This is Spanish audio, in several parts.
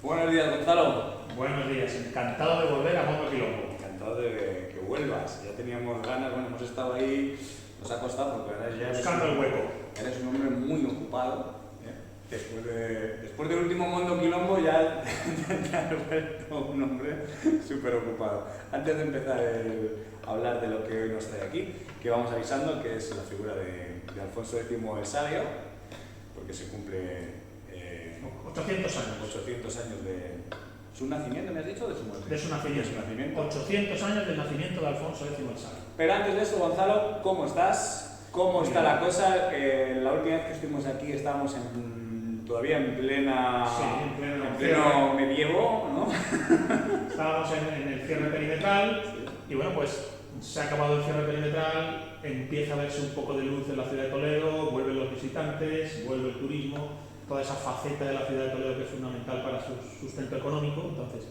Buenos días, Gonzalo. Buenos días, encantado de volver a Mondo Quilombo. Encantado de que vuelvas. Ya teníamos ganas, bueno, hemos estado ahí, nos ha costado porque ahora ya buscando el hueco. Eres un hombre muy ocupado. Después del último Mondo Quilombo ya te has vuelto un hombre súper ocupado. Antes de empezar a hablar de lo que hoy nos trae aquí, que vamos avisando que es la figura de Alfonso X el Sabio, porque se cumple 800 años. 800 años de su nacimiento, ¿me has dicho? De su muerte. De su nacimiento. 800 años del nacimiento de Alfonso X el Sabio. Pero antes de eso, Gonzalo, ¿cómo estás? ¿Cómo está la cosa? La última vez que estuvimos aquí estábamos todavía en pleno medievo, ¿no? Estábamos en el cierre perimetral y bueno, pues se ha acabado el cierre perimetral, empieza a verse un poco de luz en la ciudad de Toledo, vuelven los visitantes, vuelve el turismo, toda esa faceta de la ciudad de Toledo que es fundamental para su sustento económico. Entonces,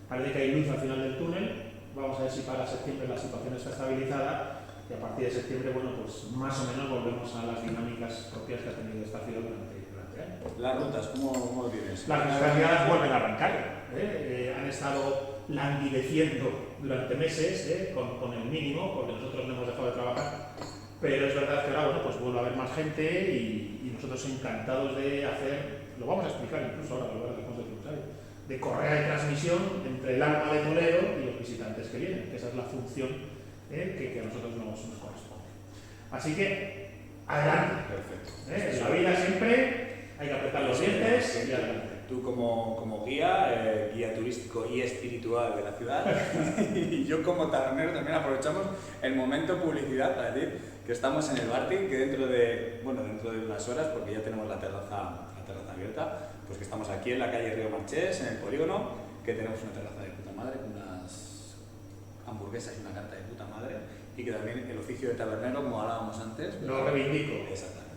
parece que hay luz al final del túnel. Vamos a ver si para septiembre la situación está estabilizada y a partir de septiembre, bueno, pues más o menos volvemos a las dinámicas propias que ha tenido esta ciudad durante años. Las rutas, ¿cómo lo tienes? Las rutas vuelven a arrancar. Han estado languideciendo durante meses con el mínimo, porque nosotros no hemos dejado de trabajar. Pero es verdad que ahora, bueno, pues vuelve a haber más gente y nosotros encantados de hacer, lo vamos a explicar incluso ahora, de correa de transmisión entre el alma de Toledo y los visitantes que vienen, que esa es la función que a nosotros nos corresponde. Así que, adelante. Perfecto. En la vida siempre hay que apretar los dientes y adelante. Tú como guía, guía turístico y espiritual de la ciudad, y yo como tabernero también aprovechamos el momento publicidad para decir que estamos en el Barting, que dentro de unas horas, porque ya tenemos la terraza abierta, pues que estamos aquí en la calle Río Marchés, en el polígono, que tenemos una terraza de puta madre, con unas hamburguesas y una carta de puta madre, y que también el oficio de tabernero, como hablábamos antes, lo reivindico. Exactamente.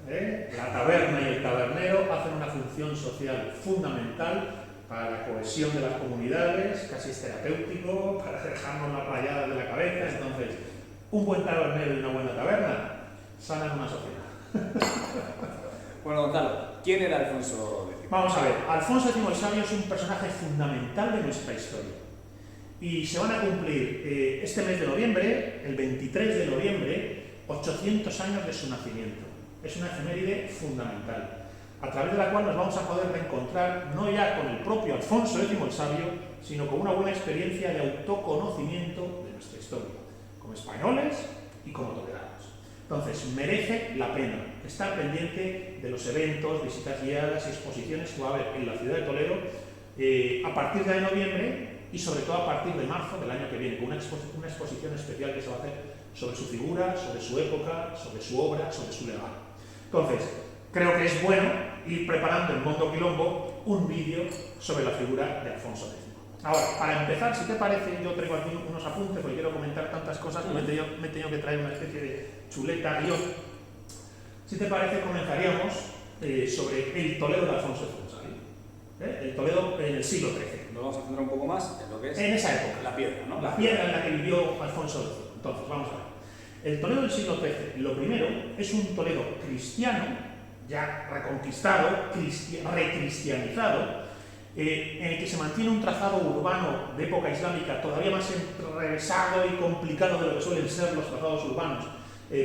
La taberna y el tabernero hacen una función social fundamental para la cohesión de las comunidades, casi es terapéutico, para dejarnos las rayadas de la cabeza. Entonces, un buen tabernero y una buena taberna sanan una sociedad. Bueno, Gonzalo, ¿quién era Alfonso X? Vamos a ver, Alfonso X el Sabio es un personaje fundamental de nuestra historia. Y se van a cumplir este mes de noviembre, el 23 de noviembre, 800 años de su nacimiento. Es una efeméride fundamental, a través de la cual nos vamos a poder reencontrar no ya con el propio Alfonso X el Sabio, sino con una buena experiencia de autoconocimiento de nuestra historia, como españoles y como toledanos. Entonces, merece la pena estar pendiente de los eventos, visitas guiadas y exposiciones que va a haber en la ciudad de Toledo a partir de noviembre y sobre todo a partir de marzo del año que viene, con una exposición especial que se va a hacer sobre su figura, sobre su época, sobre su obra, sobre su legado. Entonces, creo que es bueno ir preparando en Mondo Quilombo un vídeo sobre la figura de Alfonso X. Ahora, para empezar, si te parece, yo traigo aquí unos apuntes porque quiero comentar tantas cosas que me he tenido que traer una especie de chuleta guión. Si te parece, comenzaríamos sobre el Toledo de Alfonso X. El Toledo en el siglo XIII. Nos vamos a centrar un poco más en lo que es en esa época. La piedra, ¿no? La piedra en la que vivió Alfonso X. Entonces, vamos a ver. El Toledo del siglo XIII, lo primero, es un Toledo cristiano, ya reconquistado, recristianizado, en el que se mantiene un trazado urbano de época islámica todavía más enrevesado y complicado de lo que suelen ser los trazados urbanos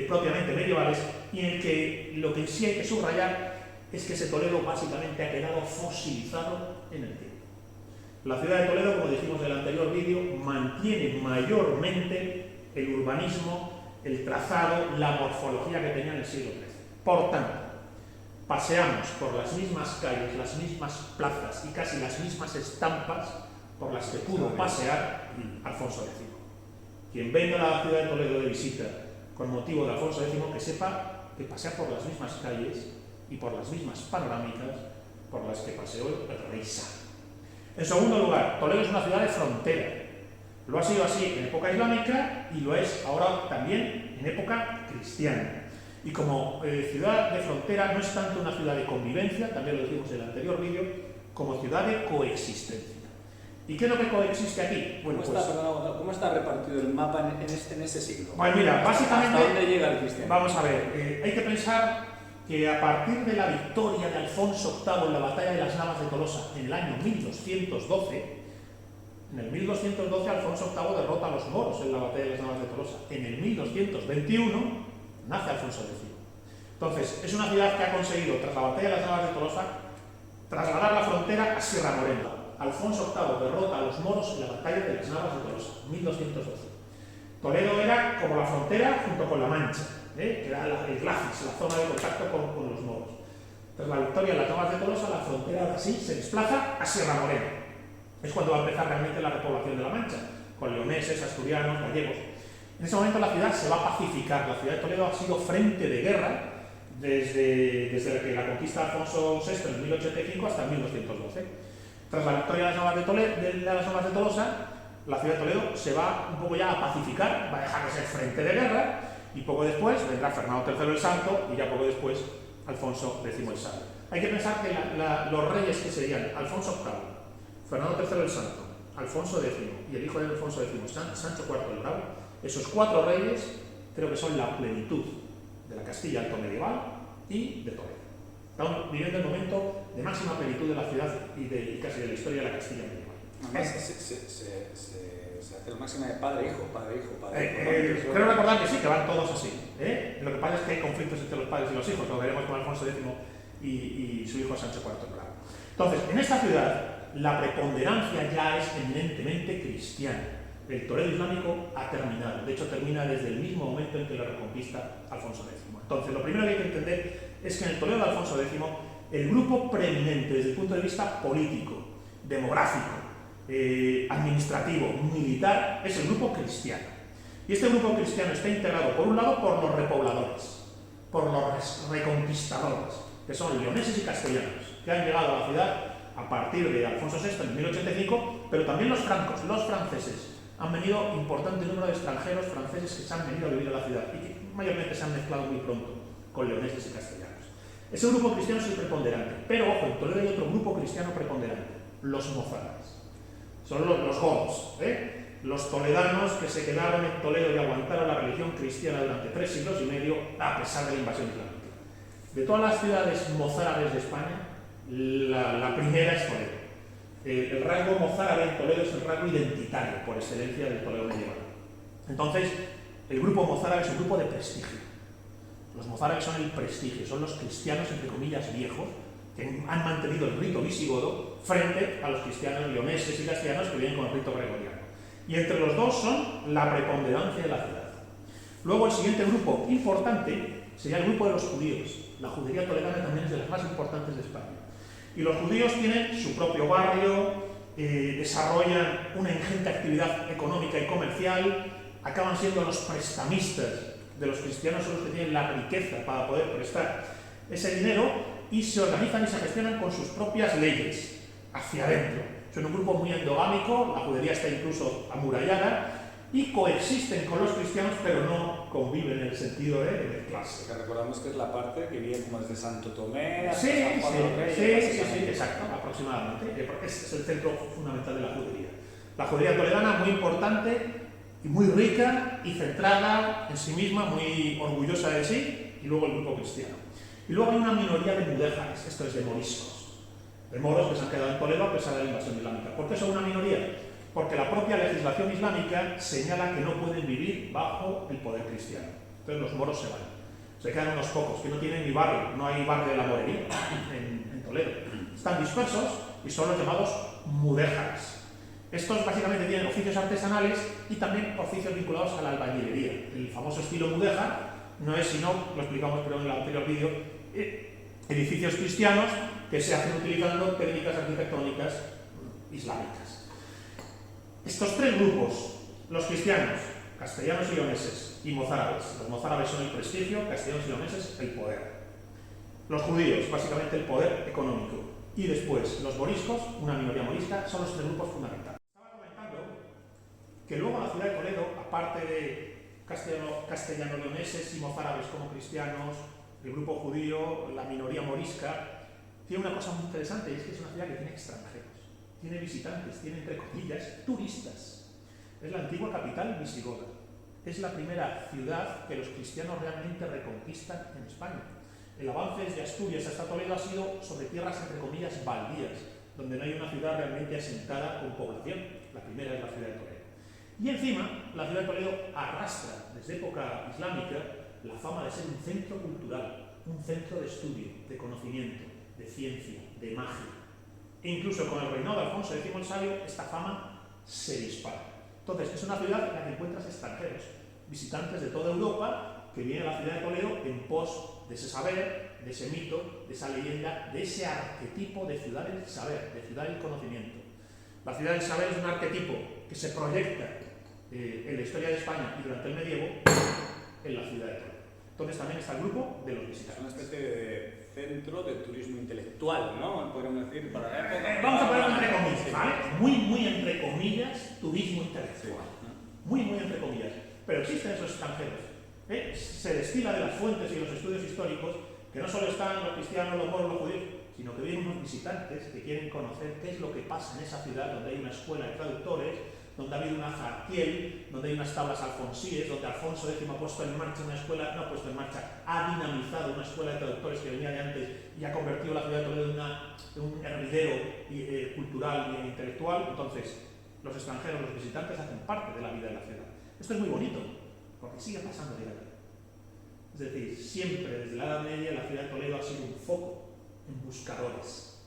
propiamente medievales, y en el que lo que sí hay que subrayar es que ese Toledo básicamente ha quedado fosilizado en el tiempo. La ciudad de Toledo, como dijimos en el anterior vídeo, mantiene mayormente el urbanismo, el trazado, la morfología que tenía en el siglo XIII. Por tanto, paseamos por las mismas calles, las mismas plazas y casi las mismas estampas por las que pudo pasear Alfonso X. Quien venga a la ciudad de Toledo de visita con motivo de Alfonso X, que sepa que pasea por las mismas calles y por las mismas panorámicas por las que paseó el rey Sa. En segundo lugar, Toledo es una ciudad de frontera. Lo ha sido así en época islámica y lo es ahora también en época cristiana. Y como ciudad de frontera no es tanto una ciudad de convivencia, también lo dijimos en el anterior vídeo, como ciudad de coexistencia. ¿Y qué es lo que coexiste aquí? Bueno, ¿Cómo está repartido el mapa en ese siglo? Bueno, mira, básicamente... ¿Hasta dónde llega el cristianismo? Vamos a ver, hay que pensar que a partir de la victoria de Alfonso VIII en la batalla de las Navas de Tolosa en el año 1212, en el 1212 Alfonso VIII derrota a los moros en la batalla de las Navas de Tolosa. En el 1221 nace Alfonso X. Entonces, es una ciudad que ha conseguido, tras la batalla de las Navas de Tolosa, trasladar la frontera a Sierra Morena. Alfonso VIII derrota a los moros en la batalla de las Navas de Tolosa, 1212. Toledo era como la frontera junto con la Mancha, que era el glacis, la zona de contacto con los moros. Tras la victoria de las Navas de Tolosa, la frontera así se desplaza a Sierra Morena. Es cuando va a empezar realmente la repoblación de la Mancha, con leoneses, asturianos, gallegos. En ese momento la ciudad se va a pacificar. La ciudad de Toledo ha sido frente de guerra desde que la conquista de Alfonso VI en 1085 hasta 1212. Tras la victoria de las Navas de Tolosa, la ciudad de Toledo se va un poco ya a pacificar, va a dejar de ser frente de guerra, y poco después vendrá Fernando III el Santo, y ya poco después Alfonso X el Sabio. Hay que pensar que los reyes que serían Alfonso VIII, Fernando III el Santo, Alfonso X y el hijo de Alfonso X, Sancho IV el Bravo, esos 4 reyes creo que son la plenitud de la Castilla alto medieval y de Toledo. Estamos viviendo el momento de máxima plenitud de la ciudad y casi de la historia de la Castilla medieval. Además, se hace la máxima de padre-hijo, padre-hijo, Creo recordar que sí, que van todos así. Lo que pasa es que hay conflictos entre los padres y los hijos, lo veremos con Alfonso X y su hijo Sancho IV el Bravo. Entonces, en esta ciudad, la preponderancia ya es eminentemente cristiana. El Toledo islámico ha terminado, de hecho termina desde el mismo momento en que lo reconquista Alfonso X. Entonces, lo primero que hay que entender es que en el Toledo de Alfonso X, el grupo preeminente desde el punto de vista político, demográfico, administrativo, militar, es el grupo cristiano. Y este grupo cristiano está integrado, por un lado, por los repobladores, por los reconquistadores, que son leoneses y castellanos, que han llegado a la ciudad a partir de Alfonso VI en 1085, pero también los francos, los franceses. Han venido importante número de extranjeros franceses que se han venido a vivir a la ciudad y que mayormente se han mezclado muy pronto con leoneses y castellanos. Ese grupo cristiano es el preponderante, pero ojo, en Toledo hay otro grupo cristiano preponderante, los mozárabes. Son los godos, los toledanos que se quedaron en Toledo y aguantaron la religión cristiana durante 3 siglos y medio a pesar de la invasión islámica. De todas las ciudades mozárabes de España, la primera es Toledo. El rasgo mozárabe en Toledo es el rasgo identitario por excelencia del Toledo medieval. Entonces, el grupo mozárabe es un grupo de prestigio. Los mozárabes son el prestigio, son los cristianos, entre comillas, viejos, que han mantenido el rito visigodo frente a los cristianos leoneses y castellanos que vienen con el rito gregoriano. Y entre los dos son la preponderancia de la ciudad. Luego, el siguiente grupo importante sería el grupo de los judíos. La judería toledana también es de las más importantes de España. Y los judíos tienen su propio barrio, desarrollan una ingente actividad económica y comercial, acaban siendo los prestamistas de los cristianos, son los que tienen la riqueza para poder prestar ese dinero y se organizan y se gestionan con sus propias leyes hacia adentro. Son un grupo muy endogámico, la judería está incluso amurallada y coexisten con los cristianos, pero no conviven en el sentido de clase. Que recordamos que es la parte que viene como desde Santo Tomé hasta Sí, San Juan de los Reyes. sí, exacto, aproximadamente. Porque es el centro fundamental de la judería. La judería toledana muy importante y muy rica y centrada en sí misma, muy orgullosa de sí, y luego el grupo cristiano. Y luego hay una minoría de mudéjares, esto es de moriscos, de moros que se han quedado en Toledo a pesar de la invasión islámica. ¿Por qué son una minoría? Porque la propia legislación islámica señala que no pueden vivir bajo el poder cristiano. Entonces los moros se van. Se quedan unos pocos, que no tienen ni barrio, no hay barrio de la morería en Toledo. Están dispersos y son los llamados mudéjares. Estos básicamente tienen oficios artesanales y también oficios vinculados a la albañilería. El famoso estilo mudéjar no es sino, lo explicamos creo en el anterior vídeo, edificios cristianos que se hacen utilizando técnicas arquitectónicas islámicas. Estos 3 grupos, los cristianos, castellanos y leoneses, y mozárabes. Los mozárabes son el prestigio, castellanos y leoneses el poder. Los judíos, básicamente el poder económico. Y después, los moriscos, una minoría morisca, son los 3 grupos fundamentales. Estaba comentando que luego la ciudad de Toledo, aparte de castellano-leoneses y mozárabes como cristianos, el grupo judío, la minoría morisca, tiene una cosa muy interesante, y es que es una ciudad que tiene extranjeros, tiene visitantes, tiene, entre comillas, turistas. Es la antigua capital visigoda. Es la primera ciudad que los cristianos realmente reconquistan en España. el avance desde Asturias hasta Toledo ha sido sobre tierras, entre comillas, baldías, donde no hay una ciudad realmente asentada con población. La primera es la ciudad de Toledo. Y encima, la ciudad de Toledo arrastra, desde época islámica, la fama de ser un centro cultural, un centro de estudio, de conocimiento, de ciencia, de magia. E incluso con el reinado de Alfonso X el Sabio, esta fama se dispara. Entonces, es una ciudad en la que encuentras extranjeros, visitantes de toda Europa, que vienen a la ciudad de Toledo en pos de ese saber, de ese mito, de esa leyenda, de ese arquetipo de ciudad del saber, de ciudad del conocimiento. La ciudad del saber es un arquetipo que se proyecta en la historia de España y durante el medievo en la ciudad de Toledo. Entonces también está el grupo de los visitantes. Es una especie de centro de turismo intelectual, ¿no? Podríamos decir, para la época. Vamos a ponerlo entre comillas, ¿vale? Muy entre comillas, turismo intelectual. Muy entre comillas. Pero existen esos extranjeros. Se destila de las fuentes y los estudios históricos que no solo están los cristianos, los moros, los judíos, sino que vienen unos visitantes que quieren conocer qué es lo que pasa en esa ciudad donde hay una escuela de traductores, donde ha habido una jartiel, donde hay unas tablas alfonsíes, donde Alfonso X ha puesto en marcha una escuela, no ha puesto en marcha, ha dinamizado una escuela de traductores que venía de antes y ha convertido la ciudad de Toledo en un hervidero cultural e intelectual. Entonces, los extranjeros, los visitantes, hacen parte de la vida de la ciudad. Esto es muy bonito, porque sigue pasando día a día. Es decir, siempre desde la Edad Media la ciudad de Toledo ha sido un foco en buscadores.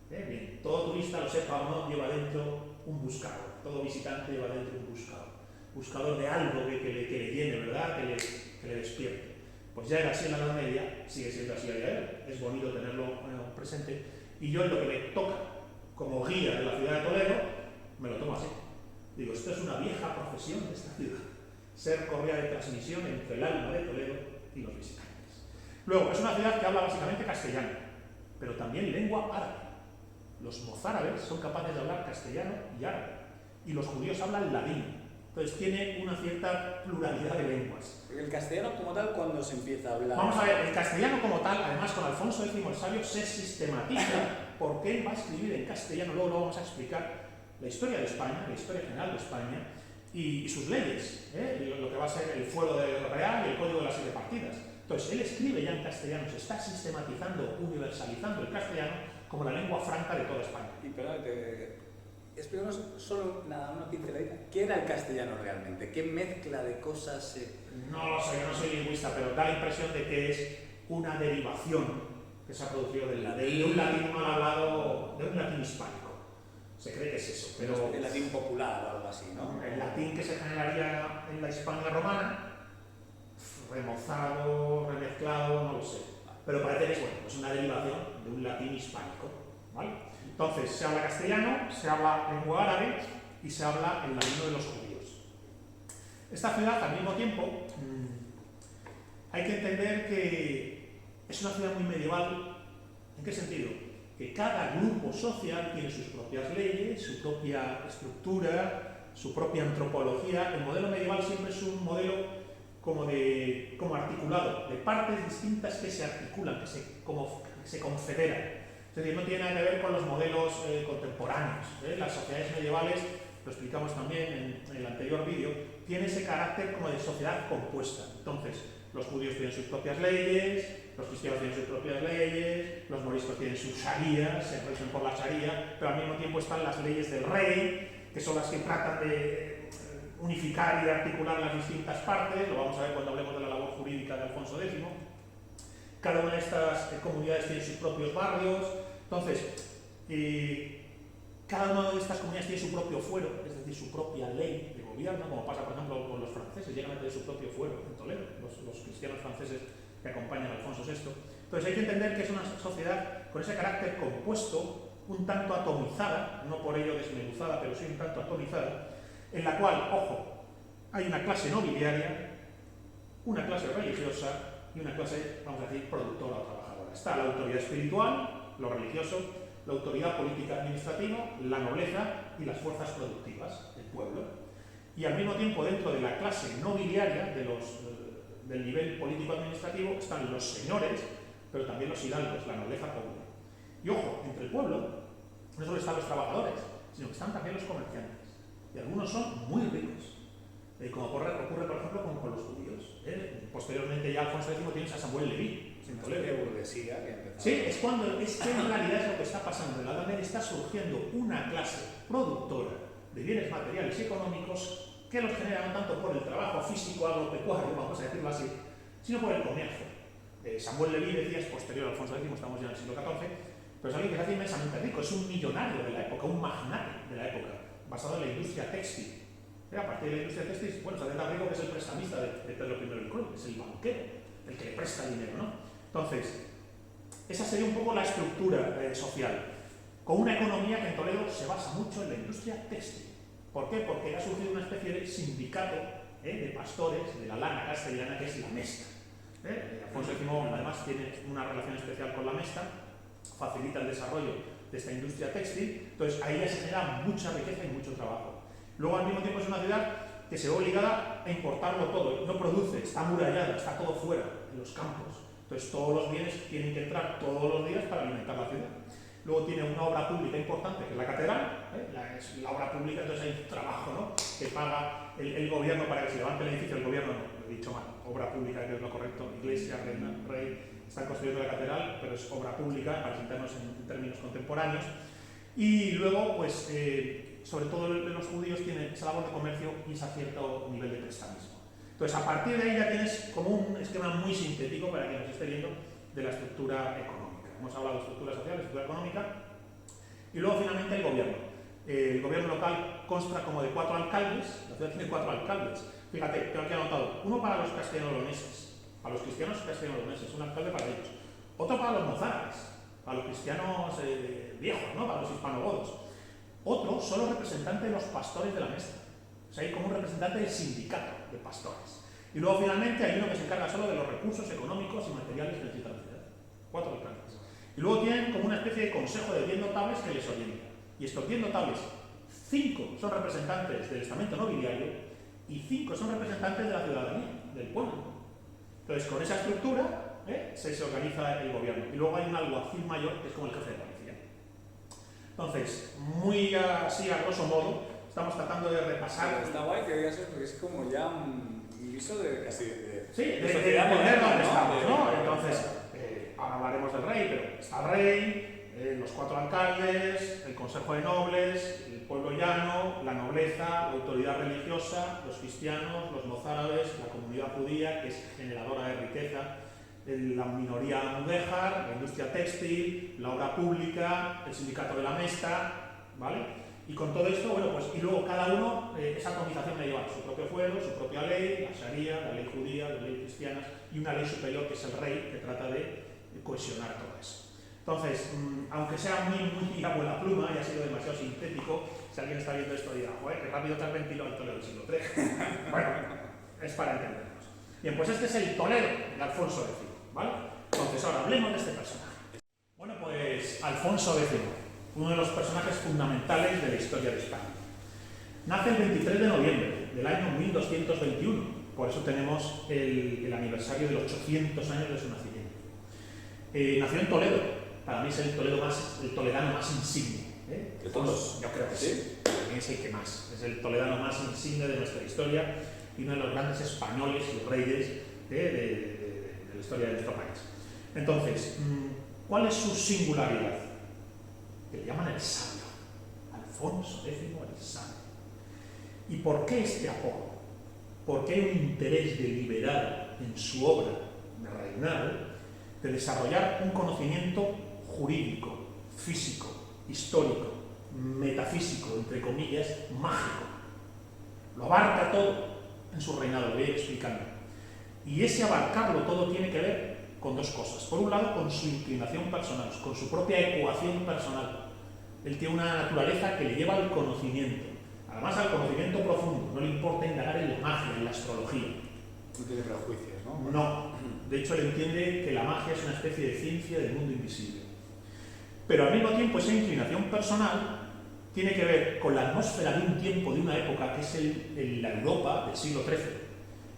Bien, todo turista, lo sepa o no, lleva dentro un buscador. Todo visitante lleva dentro un buscador. Buscador de algo que le llene, ¿verdad? Que le despierte. Pues ya era así en la Edad Media, sigue siendo así a día de hoy. Es bonito tenerlo presente. Y yo en lo que me toca como guía de la ciudad de Toledo, me lo tomo así. Digo, esto es una vieja profesión de esta ciudad. Ser correa de transmisión entre el alma de Toledo y los visitantes. Luego, es una ciudad que habla básicamente castellano, pero también lengua árabe. Los mozárabes son capaces de hablar castellano y árabe, y los judíos hablan ladino. Entonces tiene una cierta pluralidad de lenguas. El castellano como tal, ¿cuándo se empieza a hablar? Vamos a ver, el castellano como tal, además con Alfonso X el Sabio, se sistematiza porque él va a escribir en castellano, luego lo vamos a explicar, la historia de España, la historia general de España, y sus leyes, lo que va a ser el fuero real y el código de las 7 partidas. Entonces, él escribe ya en castellano, se está sistematizando, universalizando el castellano como la lengua franca de toda España. Y perdónate, explícanos solo una pinceladita. ¿Qué era el castellano realmente? ¿Qué mezcla de cosas se...? No lo sé, yo no soy lingüista, pero da la impresión de que es una derivación que se ha producido de un latín mal hablado, de un latín hispánico. Se cree que es eso, pero... El latín popular o algo así, ¿no? El latín que se generaría en la Hispania romana, remozado, remezclado, no lo sé. Pero parece que es pues una derivación de un latín hispánico, ¿vale? Entonces, se habla castellano, se habla lengua árabe y se habla el ladino de los judíos. Esta ciudad, al mismo tiempo, hay que entender que es una ciudad muy medieval. ¿En qué sentido? Que cada grupo social tiene sus propias leyes, su propia estructura, su propia antropología. El modelo medieval siempre es un modelo como articulado, de partes distintas que se articulan, que se confederan. Es decir, no tiene nada que ver con los modelos contemporáneos. Las sociedades medievales, lo explicamos también en el anterior vídeo, tiene ese carácter como de sociedad compuesta. Entonces, los judíos tienen sus propias leyes, los cristianos tienen sus propias leyes, los moriscos tienen sus sharías, se rigen por la sharía, pero al mismo tiempo están las leyes del rey, que son las que tratan de unificar y de articular las distintas partes. Lo vamos a ver cuando hablemos de la labor jurídica de Alfonso X. Cada una de estas comunidades tiene sus propios barrios. Entonces, cada una de estas comunidades tiene su propio fuero, es decir, su propia ley de gobierno, como pasa, por ejemplo, con los franceses, llegan a tener su propio fuero en Toledo, los cristianos franceses que acompañan a Alfonso VI. Entonces hay que entender que es una sociedad con ese carácter compuesto, un tanto atomizada, no por ello desmenuzada, pero sí un tanto atomizada, en la cual, ojo, hay una clase nobiliaria, una clase religiosa y una clase, vamos a decir, productora o trabajadora. Está la autoridad espiritual, lo religioso, la autoridad política administrativa, la nobleza y las fuerzas productivas del pueblo. Y al mismo tiempo, dentro de la clase nobiliaria, del nivel político-administrativo, están los señores, pero también los hidalgos, la nobleza común. Y ojo, entre el pueblo no solo están los trabajadores, sino que están también los comerciantes. Y algunos son muy ricos, como ocurre, por ejemplo, con los judíos. Posteriormente ya Alfonso X tienes a Samuel Leví. en Toledo. De burguesía que empezó. Sí, es que en realidad es lo que está pasando. En la Edad Media está surgiendo una clase productora de bienes materiales y económicos que los genera no tanto por el trabajo físico agropecuario, vamos a decirlo así, sino por el comercio. Samuel Leví decía, es posterior a Alfonso X, estamos ya en el siglo XIV, pero es alguien que se hace inmensamente rico, es un millonario de la época, un magnate de la época, basado en la industria textil. A partir de la industria textil, bueno, se hace tan rico que es el prestamista de Pedro I el Cruel, es el banquero, el que le presta dinero, ¿no? Entonces, esa sería un poco la estructura social, con una economía que en Toledo se basa mucho en la industria textil. ¿Por qué? Porque ha surgido una especie de sindicato de pastores de la lana castellana que es la Mesta. Alfonso X además tiene una relación especial con la Mesta, facilita el desarrollo de esta industria textil, entonces ahí ya se genera mucha riqueza y mucho trabajo. Luego al mismo tiempo es una ciudad que se ve obligada a importarlo todo, no produce, está amurallada, está todo fuera, en los campos, entonces todos los bienes tienen que entrar todos los días para alimentar la ciudad. Luego tiene una obra pública importante, que es la catedral, es la obra pública, entonces hay un trabajo, ¿no?, que paga el gobierno para que se levante el edificio, el gobierno no, lo he dicho mal, obra pública, que es lo correcto, iglesia, reina, rey, están construyendo la catedral, pero es obra pública, para sentarnos en términos contemporáneos. Y luego, pues, sobre todo los judíos tienen esa labor de comercio y ese cierto nivel de prestamismo. Entonces, a partir de ahí ya tienes como un esquema muy sintético, para que nos esté viendo, de la estructura económica. Hemos hablado de estructura social, estructura económica, y luego finalmente el gobierno. El gobierno local consta como de 4 alcaldes, la ciudad tiene 4 alcaldes. Fíjate, tengo aquí anotado, uno para los castellanoleoneses, para los cristianos castellanoleoneses, un alcalde para ellos. Otro para los mozárabes, para los cristianos viejos, ¿no?, para los hispanogodos. Otro solo representante de los pastores de la Mesta. O sea, hay como un representante del sindicato de pastores. Y luego finalmente hay uno que se encarga solo de los recursos económicos y materiales que necesita la ciudad. 4 alcaldes. Y luego tienen como una especie de consejo de 10 notables que les orienta. Y estos 10 notables, 5 son representantes del estamento nobiliario y 5 son representantes de la ciudadanía, del pueblo. Entonces, con esa estructura se organiza el gobierno. Y luego hay un alguacil mayor, que es como el jefe de policía. Entonces, muy así a grosso modo, estamos tratando de repasar. Está guay que digas eso, porque es como ya un viso de casi de sociedad moderna donde estamos, ¿no? Entonces, ahora hablaremos del rey, pero está el rey, los 4 alcaldes, el consejo de nobles, el pueblo llano, la nobleza, la autoridad religiosa, los cristianos, los mozárabes, la comunidad judía, que es generadora de riqueza, la minoría mudéjar, la industria textil, la obra pública, el sindicato de la Mesta, ¿vale? Y con todo esto, bueno, pues, y luego cada uno, esa atomización le lleva su propio fuero, su propia ley, la sharia, la ley judía, la ley cristiana, y una ley superior que es el rey, que trata de cohesionar todo eso. Entonces, aunque sea muy a vuela pluma y ha sido demasiado sintético, si alguien está viendo esto dirá, joder, qué rápido te has ventilado el Toledo del siglo III. Bueno, es para entendernos. Bien, pues este es el Toledo de Alfonso X, ¿vale? Entonces, ahora hablemos de este personaje. Bueno, pues Alfonso X, uno de los personajes fundamentales de la historia de España. Nace el 23 de noviembre del año 1221, por eso tenemos el aniversario de los 800 años de su nacimiento. Nació en Toledo, para mí es el toledano más insigne. ¿De todos? Yo creo que sí, para mí es el que más, es el toledano más insigne de nuestra historia y uno de los grandes españoles y reyes de la historia de nuestro país. Entonces, ¿cuál es su singularidad? Que le llaman el sabio, Alfonso X el sabio. ¿Y por qué este apodo? Porque hay un interés deliberado en su obra de reinado de desarrollar un conocimiento jurídico, físico, histórico, metafísico, entre comillas, mágico. Lo abarca todo en su reinado, lo voy a ir explicando. Y ese abarcarlo todo tiene que ver con 2 cosas. Por un lado, con su inclinación personal, con su propia ecuación personal. Él tiene una naturaleza que le lleva al conocimiento, además al conocimiento profundo. No le importa indagar en la magia, en la astrología. No tiene prejuicios, ¿no? No. De hecho, él entiende que la magia es una especie de ciencia del mundo invisible. Pero al mismo tiempo, esa inclinación personal tiene que ver con la atmósfera de un tiempo, de una época, que es la Europa del siglo XIII,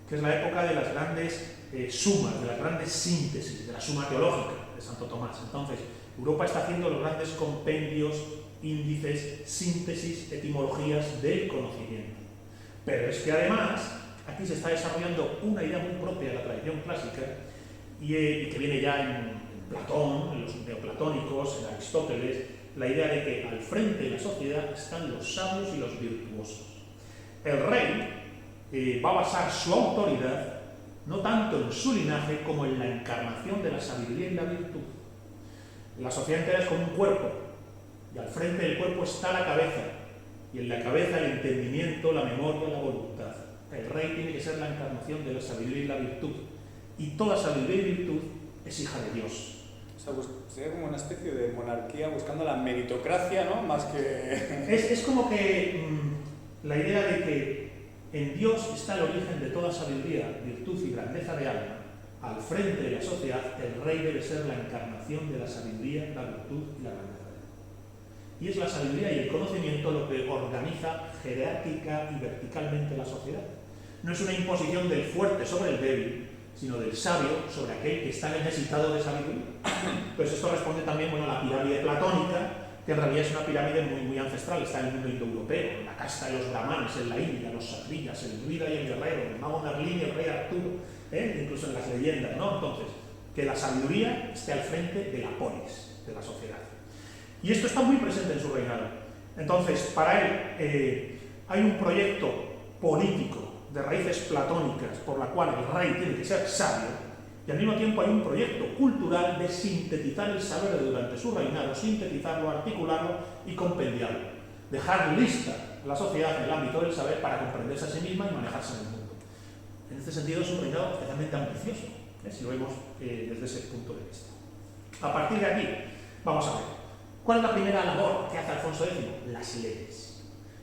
que es la época de las grandes sumas, de las grandes síntesis, de la suma teológica de Santo Tomás. Entonces, Europa está haciendo los grandes compendios, índices, síntesis, etimologías del conocimiento. Pero es que además, aquí se está desarrollando una idea muy propia de la tradición clásica, y que viene ya en Platón, en los neoplatónicos, en Aristóteles, la idea de que al frente de la sociedad están los sabios y los virtuosos. El rey va a basar su autoridad no tanto en su linaje como en la encarnación de la sabiduría y la virtud. La sociedad entera es como un cuerpo, y al frente del cuerpo está la cabeza, y en la cabeza el entendimiento, la memoria, la voluntad. El rey tiene que ser la encarnación de la sabiduría y la virtud, y toda sabiduría y virtud es hija de Dios. O sea, sería como una especie de monarquía buscando la meritocracia, ¿no? Más que... Es como que la idea de que en Dios está el origen de toda sabiduría, virtud y grandeza de alma. Al frente de la sociedad, el rey debe ser la encarnación de la sabiduría, la virtud y la grandeza de alma. Y es la sabiduría y el conocimiento lo que organiza jerárquica y verticalmente la sociedad. No es una imposición del fuerte sobre el débil, sino del sabio sobre aquel que está necesitado de sabiduría. Pues esto responde también a la pirámide platónica, que en realidad es una pirámide muy ancestral, está en el mundo indoeuropeo, la casta de los brahmanes en la India, los satriyas, el druida y el guerrero, el mago Merlín y el rey Arturo, incluso en las leyendas, ¿no? Entonces, que la sabiduría esté al frente de la polis, de la sociedad. Y esto está muy presente en su reinado. Entonces, para él hay un proyecto político de raíces platónicas por la cual el rey tiene que ser sabio, y al mismo tiempo hay un proyecto cultural de sintetizar el saber durante su reinado, sintetizarlo, articularlo y compendiarlo. Dejar lista la sociedad en el ámbito del saber para comprenderse a sí misma y manejarse en el mundo. En este sentido es un reinado especialmente ambicioso, si lo vemos desde ese punto de vista. A partir de aquí, vamos a ver, ¿cuál es la primera labor que hace Alfonso X? Las leyes.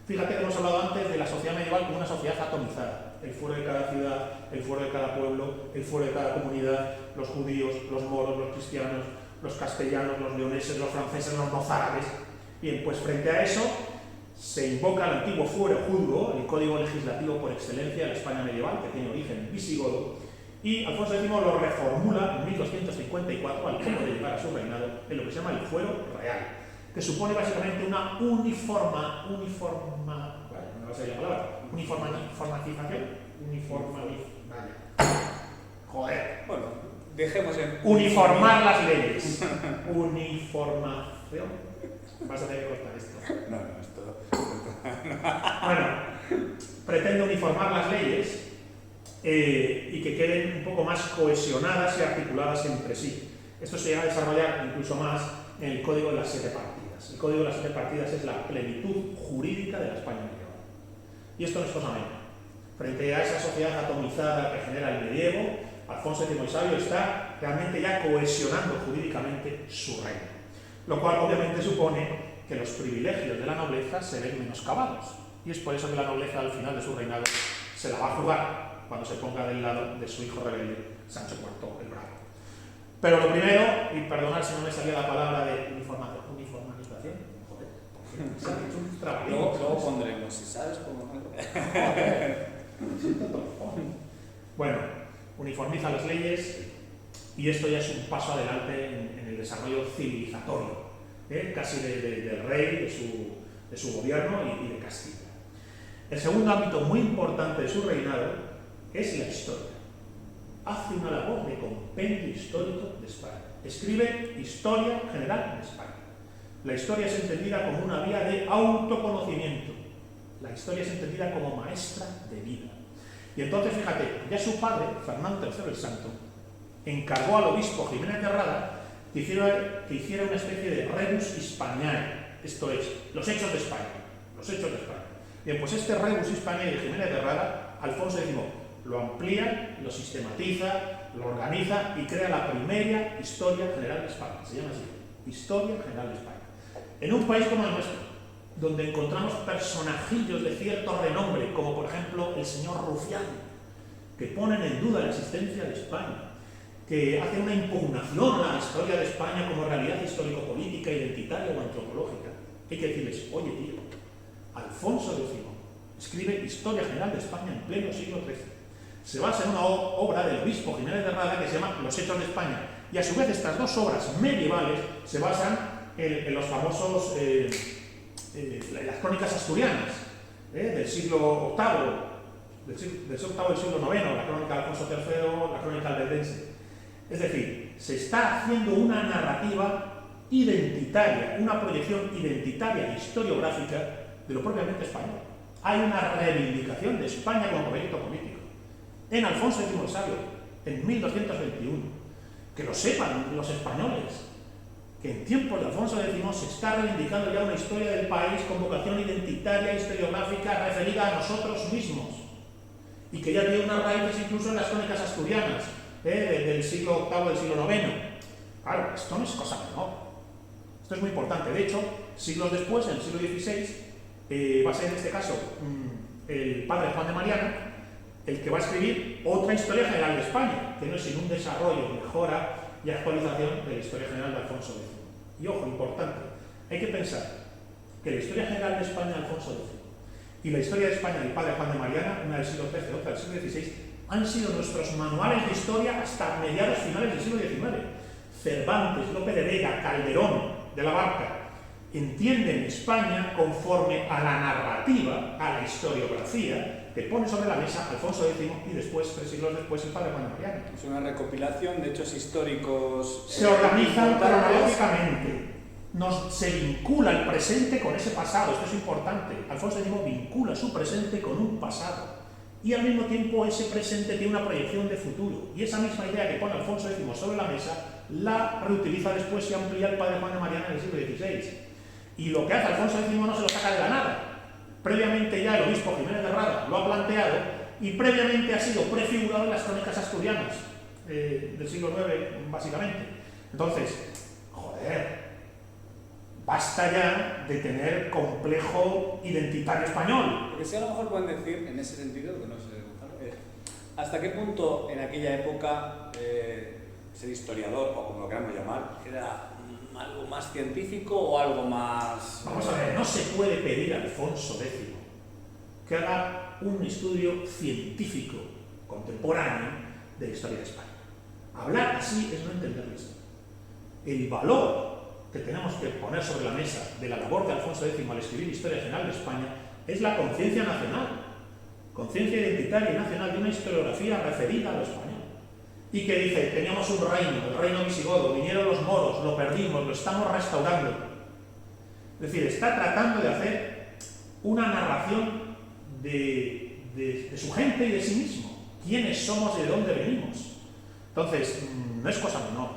Fíjate que hemos hablado antes de la sociedad medieval como una sociedad atomizada. El fuero de cada ciudad, el fuero de cada pueblo, el fuero de cada comunidad, los judíos, los moros, los cristianos, los castellanos, los leoneses, los franceses, los mozárabes. Bien, pues frente a eso se invoca el antiguo fuero judío, el código legislativo por excelencia de la España medieval, que tiene origen visigodo, y Alfonso X lo reformula en 1254 al poco de llegar a su reinado en lo que se llama el fuero real, que supone básicamente una uniformización, Bueno, dejemos en... Uniformar las leyes. Uniformación. Vas a tener que cortar esto. No, esto... Bueno, pretende uniformar las leyes y que queden un poco más cohesionadas y articuladas entre sí. Esto se llega a desarrollar incluso más en el Código de las 7 Partidas. El Código de las 7 Partidas es la plenitud jurídica de la España medieval. Y esto no es cosa menor. Frente a esa sociedad atomizada que genera el medievo, Alfonso X el Sabio está realmente ya cohesionando jurídicamente su reino. Lo cual obviamente supone que los privilegios de la nobleza se ven menoscabados. Y es por eso que la nobleza al final de su reinado se la va a jugar cuando se ponga del lado de su hijo rebelde, Sancho IV el Bravo. Pero lo primero, y perdonad si no me salía la palabra de uniformización, joder, luego pondremos, si sabes cómo... Bueno, uniformiza las leyes y esto ya es un paso adelante en el desarrollo civilizatorio, casi del rey, de su gobierno y de Castilla. El segundo ámbito muy importante de su reinado es la historia. Hace una labor de compendio histórico de España. Escribe Historia General de España. La historia es entendida como una vía de autoconocimiento. La historia es entendida como maestra de vida. Y entonces, fíjate, ya su padre, Fernando III el Santo, encargó al obispo Jiménez de Rada que hiciera una especie de rebus Hispaniae, esto es, los hechos de España. Los hechos de España. Bien, pues este rebus Hispaniae de Jiménez de Rada, Alfonso X lo amplía, lo sistematiza, lo organiza y crea la primera Historia General de España. Se llama así, Historia General de España. En un país como el nuestro, donde encontramos personajillos de cierto renombre, como por ejemplo el señor Rufián, que ponen en duda la existencia de España, que hacen una impugnación a la historia de España como realidad histórico-política, identitaria o antropológica. Hay que decirles, oye tío, Alfonso X escribe Historia General de España en pleno siglo XIII. Se basa en una obra del obispo Jiménez de Rada que se llama Los Hechos de España. Y a su vez estas dos obras medievales se basan en los famosos, las crónicas asturianas del siglo VIII, del siglo IX, la crónica de Alfonso III, la crónica albedense. Es decir, se está haciendo una narrativa identitaria, una proyección identitaria e historiográfica de lo propiamente español. Hay una reivindicación de España como proyecto político. En Alfonso X el Sabio, en 1221, que lo sepan los españoles, que en tiempos de Alfonso X se está reivindicando ya una historia del país con vocación identitaria e historiográfica referida a nosotros mismos, y que ya tiene unas raíces incluso en las crónicas asturianas, del siglo VIII, del siglo IX. Claro, esto no es cosa menor. Esto es muy importante. De hecho, siglos después, en el siglo XVI, va a ser en este caso el padre Juan de Mariana el que va a escribir otra historia general de España, que no es sino un desarrollo, mejora y actualización de la historia general de Alfonso X. Y ojo, importante, hay que pensar que la historia general de España de Alfonso X y la historia de España del padre Juan de Mariana, una del siglo XIII, otra del siglo XVI, han sido nuestros manuales de historia hasta mediados finales del siglo XIX. Cervantes, Lope de Vega, Calderón, de la Barca, entienden España conforme a la narrativa, a la historiografía que pone sobre la mesa Alfonso X y después, 3 siglos después, el padre Juan de Mariana. Es una recopilación de hechos históricos. Se organizan cronológicamente, se vincula el presente con ese pasado, esto es importante. Alfonso X vincula su presente con un pasado y al mismo tiempo ese presente tiene una proyección de futuro. Y esa misma idea que pone Alfonso X sobre la mesa la reutiliza después y amplía el padre Juan de Mariana en el siglo XVI. Y lo que hace Alfonso X no se lo saca de la nada. Previamente ya el obispo Jiménez de Rada lo ha planteado y previamente ha sido prefigurado en las crónicas asturianas del siglo IX, básicamente. Entonces, joder, basta ya de tener complejo identitario español. Porque si a lo mejor pueden decir, en ese sentido, que no sé, ¿hasta qué punto en aquella época ser historiador, o como lo queramos llamar, era algo más científico o algo más...? Vamos a ver, no se puede pedir a Alfonso X que haga un estudio científico contemporáneo de la historia de España. Hablar así es no entender la historia. El valor que tenemos que poner sobre la mesa de la labor de Alfonso X al escribir Historia General de España es la conciencia nacional, conciencia identitaria y nacional de una historiografía referida a lo español. Y que dice, teníamos un reino, el reino visigodo, vinieron los moros, lo perdimos, lo estamos restaurando. Es decir, está tratando de hacer una narración de su gente y de sí mismo. ¿Quiénes somos y de dónde venimos? Entonces, no es cosa menor.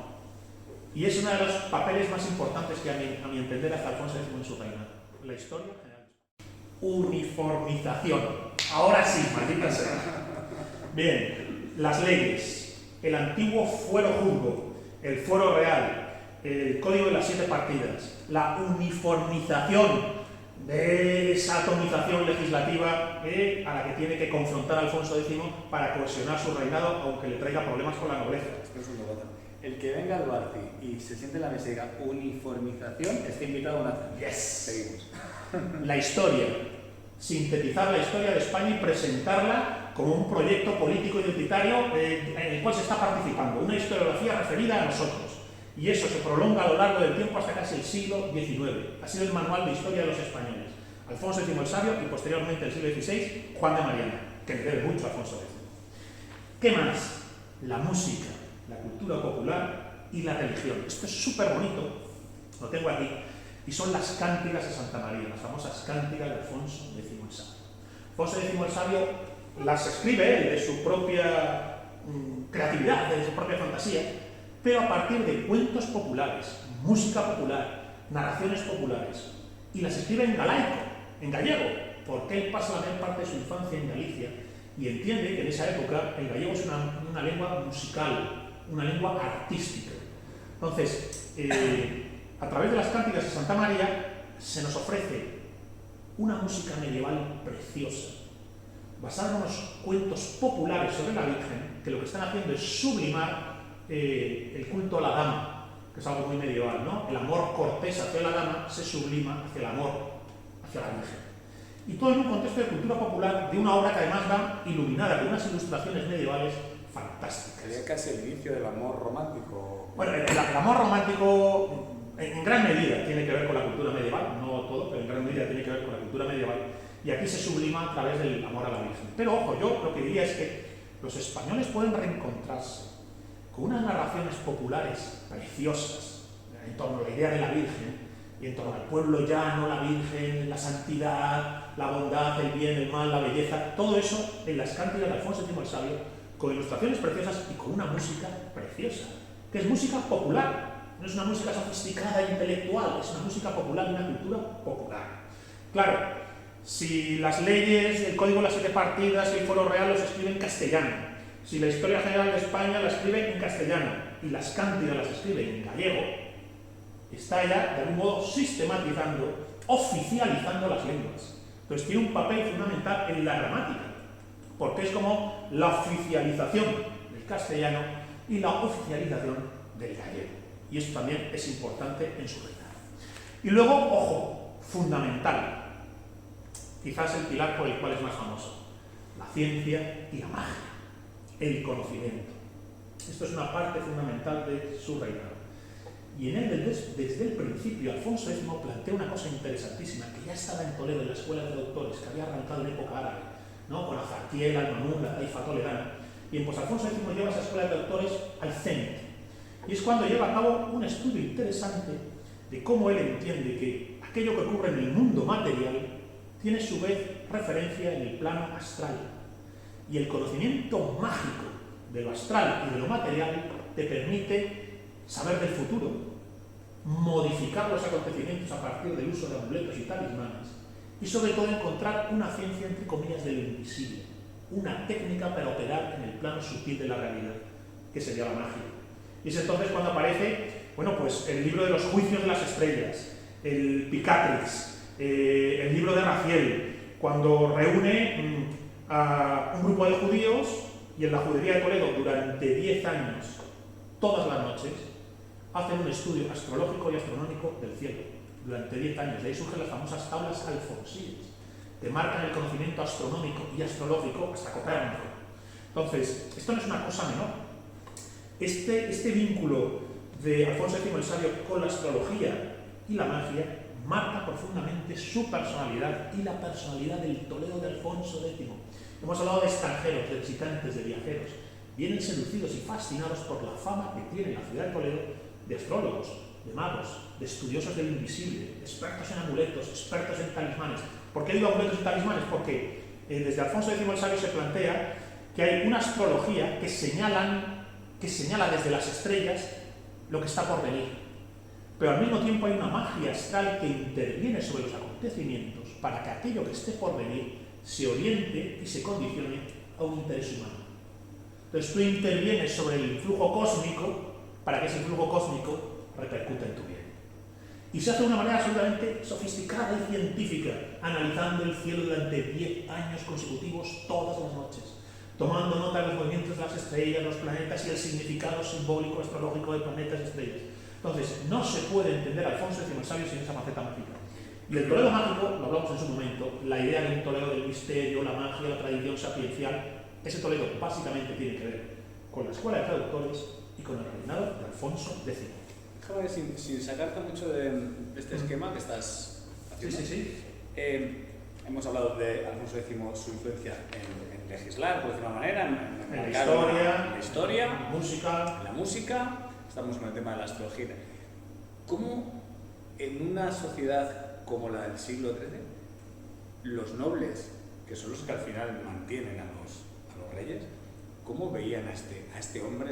Y es uno de los papeles más importantes que a mi entender hace Alfonso X en su reinado. La historia general. Uniformización. Ahora sí, maldita sea. Bien, las leyes. El antiguo fuero juzgo, el fuero real, el código de las 7 partidas, la uniformización de esa atomización legislativa a la que tiene que confrontar Alfonso X para cohesionar su reinado, aunque le traiga problemas con la nobleza. El que venga al Barci y se siente en la mesa y diga uniformización, está invitado a una cena. Yes. Seguimos. La historia. Sintetizar la historia de España y presentarla como un proyecto político identitario en el cual se está participando, una historiografía referida a nosotros. Y eso se prolonga a lo largo del tiempo hasta casi el siglo XIX. Ha sido el manual de historia de los españoles. Alfonso X el Sabio y posteriormente el siglo XVI, Juan de Mariana, que le debe mucho a Alfonso X. ¿Qué más? La música, la cultura popular y la religión. Esto es súper bonito, lo tengo aquí, y son las cántigas de Santa María, las famosas cántigas de Alfonso X el Sabio. Alfonso X el Sabio las escribe él de su propia creatividad, de su propia fantasía, pero a partir de cuentos populares, música popular, narraciones populares, y las escribe en galaico, en gallego, porque él pasa la mayor parte de su infancia en Galicia y entiende que en esa época el gallego es una lengua musical, una lengua artística. Entonces, a través de las cánticas de Santa María se nos ofrece una música medieval preciosa, basada en unos cuentos populares sobre la Virgen, que lo que están haciendo es sublimar el culto a la dama, que es algo muy medieval, ¿no? El amor cortés hacia la dama se sublima hacia el amor hacia la Virgen. Y todo en un contexto de cultura popular, de una obra que además va iluminada con unas ilustraciones medievales fantásticas. Sería casi el inicio del amor romántico. Bueno, el amor romántico en gran medida tiene que ver con la cultura medieval, no todo, pero en gran medida tiene que ver con la cultura medieval. Y aquí se sublima a través del amor a la Virgen. Pero ojo, yo lo que diría es que los españoles pueden reencontrarse con unas narraciones populares preciosas en torno a la idea de la Virgen y en torno al pueblo llano, la Virgen, la santidad, la bondad, el bien, el mal, la belleza, todo eso en las cántigas de Alfonso X el Sabio, con ilustraciones preciosas y con una música preciosa, que es música popular, no es una música sofisticada e intelectual, es una música popular, una cultura popular. Claro, si las leyes, el Código de las 7 partidas y el Foro Real los escriben en castellano, si la Historia General de España la escribe en castellano y las cántigas las escribe en gallego, está ya de algún modo sistematizando, oficializando las lenguas. Entonces tiene un papel fundamental en la gramática, porque es como la oficialización del castellano y la oficialización del gallego. Y esto también es importante en su reinado. Y luego, ojo, fundamental, quizás el pilar por el cual es más famoso, la ciencia y la magia, el conocimiento. Esto es una parte fundamental de su reinado. Y en él, desde el principio, Alfonso X plantea una cosa interesantísima, que ya estaba en Toledo, en la escuela de doctores, que había arrancado en época árabe, ¿no? Con Azarquiel, Al-Mamun, la taifa toledana. Y pues Alfonso X lleva esa escuela de doctores al cenit. Y es cuando lleva a cabo un estudio interesante de cómo él entiende que aquello que ocurre en el mundo material tiene a su vez referencia en el plano astral. Y el conocimiento mágico de lo astral y de lo material te permite saber del futuro, modificar los acontecimientos a partir del uso de amuletos y talismanes, y sobre todo encontrar una ciencia, entre comillas, de lo invisible, una técnica para operar en el plano sutil de la realidad, que sería la magia. Y es entonces cuando aparece, bueno, pues el libro de los juicios de las estrellas, el Picatrix, el libro de Raziel, cuando reúne a un grupo de judíos y en la judería de Toledo durante 10 años, todas las noches, hacen un estudio astrológico y astronómico del cielo durante 10 años. De ahí surgen las famosas tablas alfonsíes, que marcan el conocimiento astronómico y astrológico hasta Copérnico. Entonces, esto no es una cosa menor. Este vínculo de Alfonso X el Sabio con la astrología y la magia marca profundamente su personalidad y la personalidad del Toledo de Alfonso X. Hemos hablado de extranjeros, de visitantes, de viajeros. Vienen seducidos y fascinados por la fama que tiene la ciudad de Toledo de astrólogos, de magos, de estudiosos del invisible, expertos en amuletos, expertos en talismanes. ¿Por qué digo amuletos y talismanes? Porque desde Alfonso X el Sabio se plantea que hay una astrología que señala desde las estrellas lo que está por venir. Pero al mismo tiempo hay una magia astral que interviene sobre los acontecimientos para que aquello que esté por venir se oriente y se condicione a un interés humano. Entonces tú intervienes sobre el flujo cósmico para que ese flujo cósmico repercuta en tu bien. Y se hace de una manera absolutamente sofisticada y científica, analizando el cielo durante 10 años consecutivos, todas las noches, tomando nota de los movimientos de las estrellas, los planetas y el significado simbólico astrológico de planetas y estrellas. Entonces, no se puede entender a Alfonso X el Sabio sin esa faceta mágica. Y el Toledo mágico, lo hablamos en su momento, la idea de un Toledo del misterio, la magia, la tradición sapiencial, ese Toledo básicamente tiene que ver con la escuela de traductores y con el reinado de Alfonso X. Déjame, sin sacarte mucho de este esquema que estás haciendo. Sí. Hemos hablado de Alfonso X, su influencia en legislar, por decir una manera, en la historia, en la música. Estamos con el tema de la astrología. ¿Cómo en una sociedad como la del siglo XIII, los nobles, que son los que al final mantienen a los reyes, cómo veían a este hombre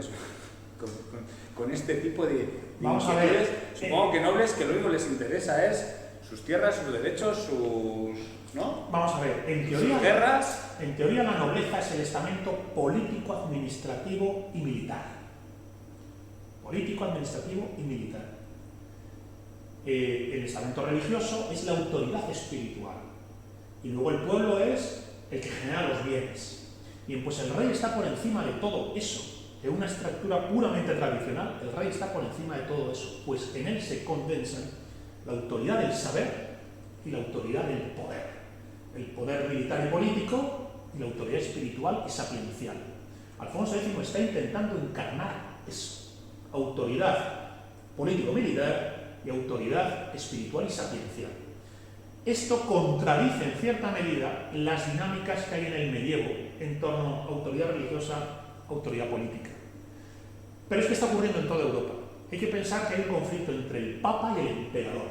con este tipo de Vamos a ver. Supongo que nobles que lo único que les interesa es sus tierras, sus derechos, ¿no? Vamos a ver, sus guerras. En teoría la nobleza es el estamento político, administrativo y militar. Político, administrativo y militar. El estamento religioso es la autoridad espiritual. Y luego el pueblo es el que genera los bienes. Bien, pues el rey está por encima de todo eso. De una estructura puramente tradicional, el rey está por encima de todo eso, pues en él se condensan la autoridad del saber y la autoridad del poder. El poder militar y político y la autoridad espiritual y sapiencial. Alfonso X está intentando encarnar eso. Autoridad político-militar y autoridad espiritual y sapiencial. Esto contradice en cierta medida las dinámicas que hay en el medievo en torno a autoridad religiosa, autoridad política. Pero es que está ocurriendo en toda Europa. Hay que pensar que hay un conflicto entre el Papa y el emperador,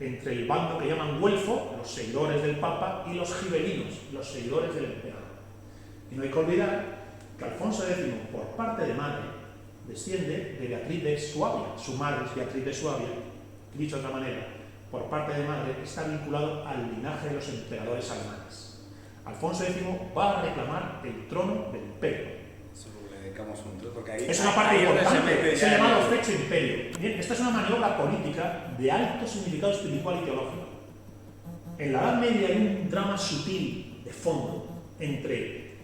entre el bando que llaman güelfo, los seguidores del Papa, y los gibelinos, los seguidores del emperador. Y no hay que olvidar que Alfonso X, por parte de madre, desciende de Beatriz de Suabia. Su madre es Beatriz de Suabia, dicho de otra manera, por parte de madre, está vinculado al linaje de los emperadores alemanes. Alfonso X va a reclamar el trono del imperio. Le dedicamos un trozo porque ahí es una parte importante, es el llamado fecho imperio. Bien, esta es una maniobra política de alto significado espiritual y teológico. En la Edad Media hay un drama sutil de fondo entre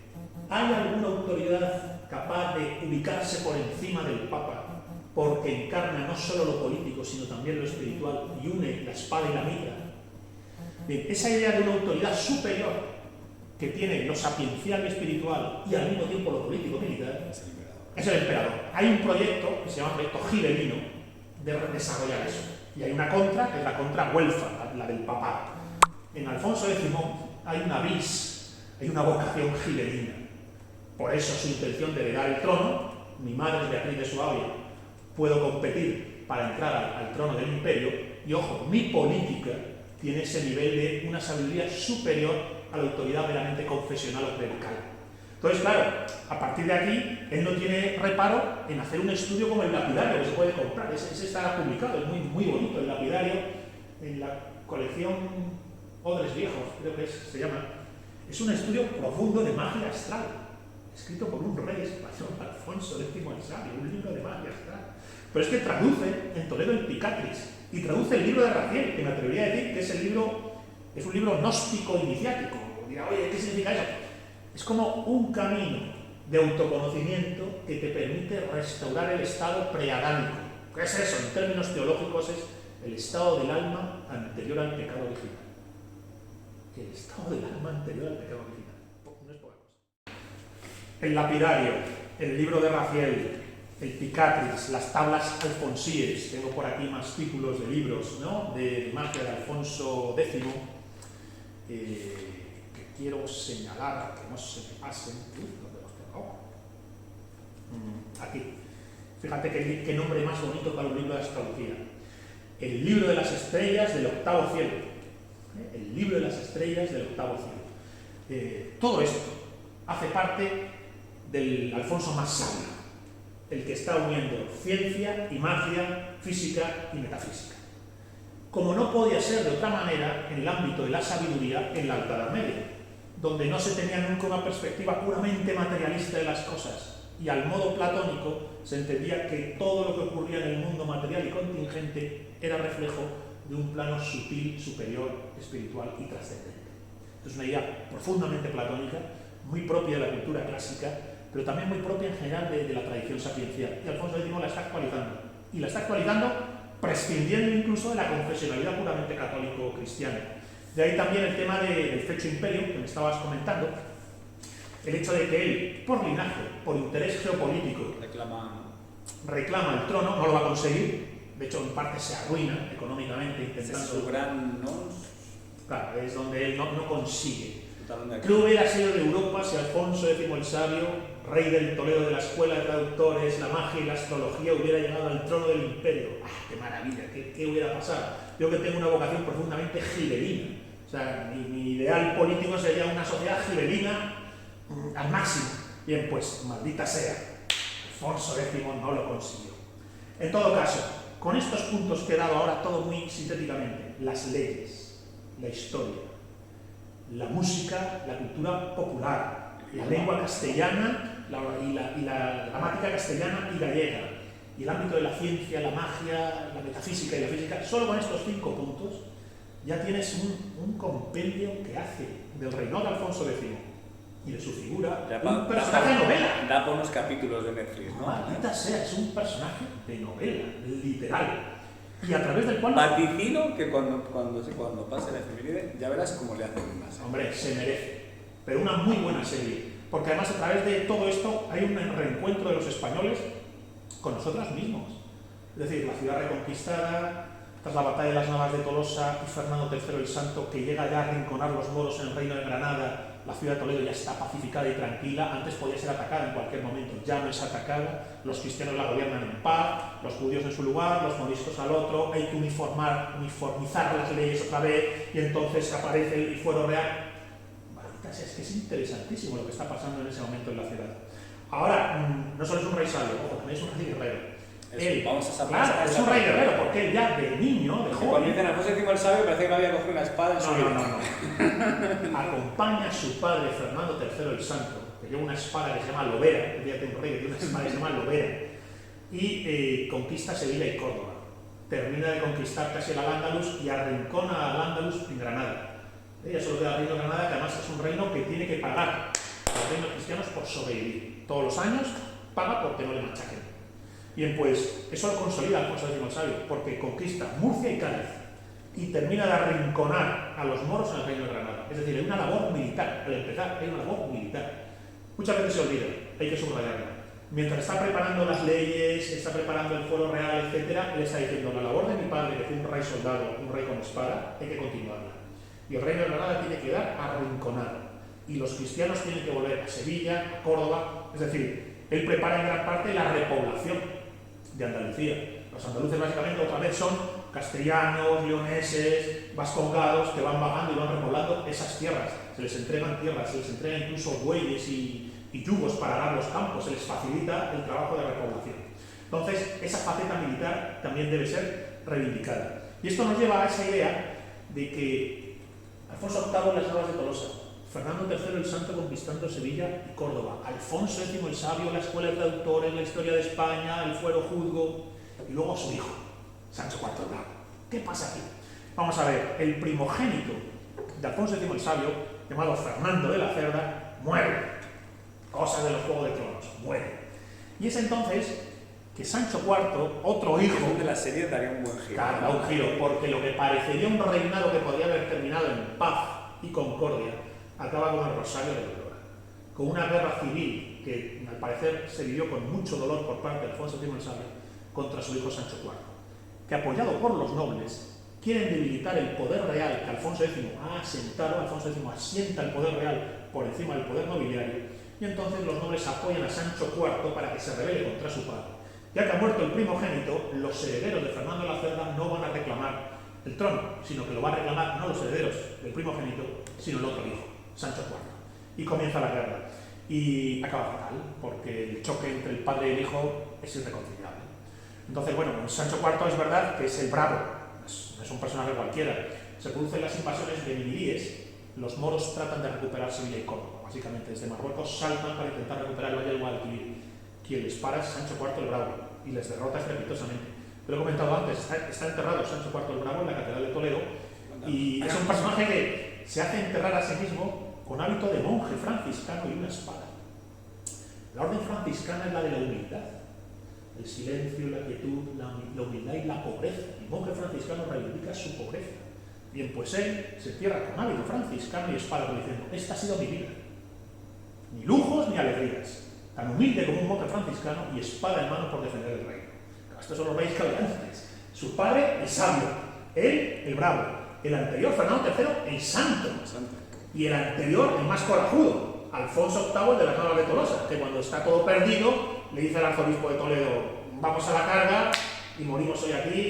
¿hay alguna autoridad capaz de ubicarse por encima del Papa porque encarna no solo lo político sino también lo espiritual y une la espada y la mitra? Bien, esa idea de una autoridad superior que tiene lo sapiencial y espiritual y al mismo tiempo lo político-militar es el emperador. Hay un proyecto que se llama proyecto gibelino de desarrollar eso. Y hay una contra, que es la contra güelfa, la del papado. En Alfonso X hay una vis, hay una vocación gibelina. Por eso su intención de heredar el trono, mi madre es Beatriz de Suabia, puedo competir para entrar al trono del imperio, y ojo, mi política tiene ese nivel de una sabiduría superior a la autoridad meramente confesional o clerical. Entonces, claro, a partir de aquí, él no tiene reparo en hacer un estudio como el lapidario que se puede comprar. Ese está publicado, es muy bonito, el lapidario, en la colección Odres Viejos, creo que se llama. Es un estudio profundo de magia astral, escrito por un rey español, Alfonso X el Sabio, un libro de magia astral. Pero es que traduce en Toledo el Picatris y traduce el libro de Raziel, que me atrevería a decir que es un libro gnóstico iniciático. Dirá, oye, ¿qué significa eso? Es como un camino de autoconocimiento que te permite restaurar el estado preadámico. ¿Qué es eso? En términos teológicos es el estado del alma anterior al pecado original. El estado del alma anterior al pecado original. No es poca cosa. El lapidario, el libro de Raziel, el Picatris, las tablas alfonsíes. Tengo por aquí más títulos de libros, ¿no?, de magia de Alfonso X. Que quiero señalar, que no se me pasen. ¿Dónde los tengo? Aquí. Fíjate qué nombre más bonito para un libro de astrología. El libro de las estrellas del octavo cielo. El libro de las estrellas del octavo cielo. Todo esto hace parte del Alfonso más sabio, el que está uniendo ciencia y magia, física y metafísica. Como no podía ser de otra manera en el ámbito de la sabiduría en la Alta Edad Media, donde no se tenía nunca una perspectiva puramente materialista de las cosas, y al modo platónico se entendía que todo lo que ocurría en el mundo material y contingente era reflejo de un plano sutil, superior, espiritual y trascendente. Es una idea profundamente platónica, muy propia de la cultura clásica, pero también muy propia en general de la tradición sapiencial. Y Alfonso X la está actualizando. Y la está actualizando prescindiendo incluso de la confesionalidad puramente católico-cristiana. De ahí también el tema del fecho imperio, que me estabas comentando, el hecho de que él, por linaje, por interés geopolítico, reclama el trono, no lo va a conseguir, de hecho en parte se arruina económicamente intentando... Es su gran, ¿no? Claro, es donde él no consigue. ¿Qué hubiera sido de Europa si Alfonso X el Sabio, rey del Toledo de la escuela de traductores, la magia y la astrología, hubiera llegado al trono del imperio? ¡Ah, qué maravilla! ¿Qué hubiera pasado? Yo que tengo una vocación profundamente gibelina. O sea, mi ideal político sería una sociedad gibelina al máximo. Bien, pues, maldita sea, Alfonso X no lo consiguió. En todo caso, con estos puntos que he dado ahora todo muy sintéticamente, las leyes, la historia, la música, la cultura popular, la lengua castellana la gramática castellana y gallega, y el ámbito de la ciencia, la magia, la metafísica y la física, solo con estos 5 puntos ya tienes un compendio que hace del reinado de Alfonso X y de su figura un personaje de novela. Da por unos capítulos de Netflix, ¿no? Maldita sea, es un personaje de novela, literal. Y a través del cual... Vaticino que cuando pase la efeméride ya verás cómo le hacen más. Hombre, se merece. Pero una muy buena serie. Porque además a través de todo esto hay un reencuentro de los españoles con nosotros mismos. Es decir, la ciudad reconquistada, tras la batalla de las Navas de Tolosa y Fernando III el Santo, que llega ya a arrinconar los moros en el reino de Granada la ciudad de Toledo ya está pacificada y tranquila, antes podía ser atacada en cualquier momento, ya no es atacada, los cristianos la gobiernan en paz, los judíos en su lugar, los moriscos al otro, hay que uniformizar las leyes otra vez y entonces aparece el fuero real. Maldita sea, es que es interesantísimo lo que está pasando en ese momento en la ciudad. Ahora, no solo es un rey sabio, ojo, también es un rey guerrero. Claro, es un rey guerrero, porque él ya de niño, de joven... Cuando dicen Alfonso X el sabio, parece que no había cogido una espada en su vida. No. Acompaña a su padre Fernando III el Santo, que lleva una espada que se llama Lobera, el día de un rey que tiene una espada que se llama Lobera, y conquista Sevilla y Córdoba. Termina de conquistar casi el Al-Ándalus y arrincona al Ándalus en Granada. Ya solo queda el reino de Granada, que además es un reino que tiene que pagar a los reinos cristianos por sobrevivir. Todos los años paga porque no le machaquen. Bien, pues eso lo consolida Alfonso X el Sabio, porque conquista Murcia y Cádiz y termina de arrinconar a los moros en el reino de Granada. Es decir, hay una labor militar, al empezar hay una labor militar. Muchas veces se olvida, hay que subrayarla. Mientras está preparando las leyes, está preparando el fuero real, etc., él está diciendo, la labor de mi padre, que fue un rey soldado, un rey con espada, hay que continuarla. Y el reino de Granada tiene que quedar arrinconado. Y los cristianos tienen que volver a Sevilla, a Córdoba, es decir, él prepara en gran parte la repoblación de Andalucía. Los andaluces básicamente otra vez son castellanos, leoneses, vascongados que van bajando y van repoblando esas tierras. Se les entregan tierras, se les entregan incluso bueyes y yugos para arar los campos, se les facilita el trabajo de repoblación. Entonces, esa faceta militar también debe ser reivindicada. Y esto nos lleva a esa idea de que Alfonso VIII en las guerras de Tolosa, Fernando III el Santo conquistando Sevilla y Córdoba, Alfonso X el Sabio, la escuela de traductores, la historia de España, el fuero juzgo, y luego su hijo, Sancho IV el Bravo. ¿Qué pasa aquí? Vamos a ver, el primogénito de Alfonso X el Sabio, llamado Fernando de la Cerda, muere. Cosas de los Juegos de Tronos, muere. Y es entonces que Sancho IV, otro hijo... de la serie daría un buen giro. Claro, da un giro, porque lo que parecería un reinado que podría haber terminado en paz y concordia, acaba con el Rosario de Aurora, con una guerra civil que al parecer se vivió con mucho dolor por parte de Alfonso X el Sabio contra su hijo Sancho IV, que apoyado por los nobles quieren debilitar el poder real que Alfonso X ha asentado. Alfonso X asienta el poder real por encima del poder nobiliario y entonces los nobles apoyan a Sancho IV para que se rebele contra su padre. Ya que ha muerto el primogénito, los herederos de Fernando de la Cerda no van a reclamar el trono, sino que lo van a reclamar no los herederos del primogénito, sino el otro hijo, Sancho IV. Y comienza la guerra. Y acaba fatal, porque el choque entre el padre y el hijo es irreconciliable. Entonces, bueno, Sancho IV es verdad que es el bravo, no es un personaje cualquiera. Se producen las invasiones de Nimiríes, los moros tratan de recuperar Sevilla y Córdoba. Básicamente, desde Marruecos saltan para intentar recuperar el Valle del Guadalquivir. Quien les para es Sancho IV el Bravo, y les derrota estrepitosamente. Lo he comentado antes, está enterrado Sancho IV el Bravo en la Catedral de Toledo, y es un personaje que se hace enterrar a sí mismo con hábito de monje franciscano y una espada. La orden franciscana es la de la humildad, el silencio, la quietud, la humildad y la pobreza. El monje franciscano reivindica su pobreza. Bien, pues él se entierra con hábito franciscano y espada, diciendo, esta ha sido mi vida. Ni lujos ni alegrías. Tan humilde como un monje franciscano y espada en mano por defender el reino. Estos son los reyes caldeantes. Su padre, el sabio. Él, el bravo. El anterior, Fernando III, el santo. Y el anterior, el más corajudo, Alfonso VIII, el de las Navas de Tolosa, que cuando está todo perdido, le dice al arzobispo de Toledo, vamos a la carga y morimos hoy aquí